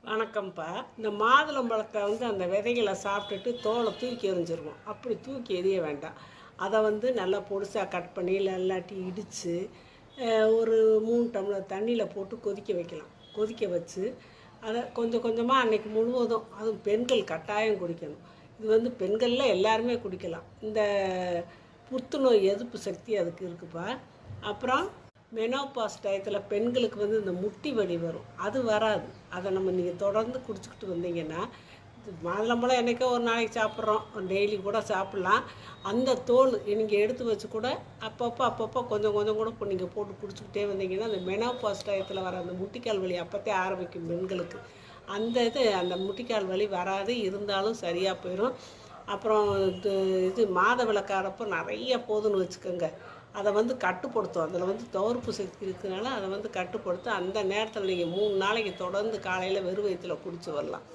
வணக்கம்ப்பா. இந்த மாதுளம்பழத்த அந்த விதைகள சாப்பிட்டுட்டு தோலை தூக்கி எறிஞ்சிருவோம். அப்படி தூக்கி எறிய வேண்டாம். அத நல்லா பொடிசா கட் பண்ணி, இல்லாட்டி இடித்து ஒரு 3 டம்ளர் தண்ணியில் போட்டு கொதிக்க வைக்கலாம். கொதிக்க வச்சு, அதை கொஞ்சம் கொஞ்சமாக அன்னைக்கு முழுவதும், அதுவும் பெண்கள் கட்டாயம் குடிக்கணும். இது பெண்கள்ல எல்லாருமே குடிக்கலாம். இந்த புத்துநோய் எதிர்ப்பு சக்தி அதுக்கு இருக்குப்பா. அப்புறம் மெனோபாஸ் டயத்தில் பெண்களுக்கு இந்த முட்டி வலி வரும், அது வராது. அதை நீங்கள் தொடர்ந்து குடிச்சிக்கிட்டு வந்தீங்கன்னா, மாதுளம்பழம் என்றைக்கோ ஒரு நாளைக்கு சாப்பிட்றோம், டெய்லி கூட சாப்பிட்லாம். அந்த தோல் நீங்கள் எடுத்து வச்சு கூட அப்பப்போ கொஞ்சம் கொஞ்சம் கூட நீங்கள் போட்டு குடிச்சிக்கிட்டே வந்தீங்கன்னா, அந்த மெனோபாஸ் டயத்தில் வர அந்த முட்டிக்கால் வலி அப்போத்தே ஆரம்பிக்கும் பெண்களுக்கு. அந்த முட்டிக்கால் வலி வராது, இருந்தாலும் சரியாக போயிடும். அப்புறம் இது மாத விளக்காரப்போ நிறைய போதுன்னு வச்சுக்கோங்க. அதை கட்டுப்படுத்தும். அதில் துவர்ப்பு சக்தி இருக்கிறதுனால அதை கட்டுப்படுத்தும். அந்த நேரத்தில் நீங்கள் 3 நாளைக்கு தொடர்ந்து காலையில் வெறும் வயிற்றில் குடிச்சு வரலாம்.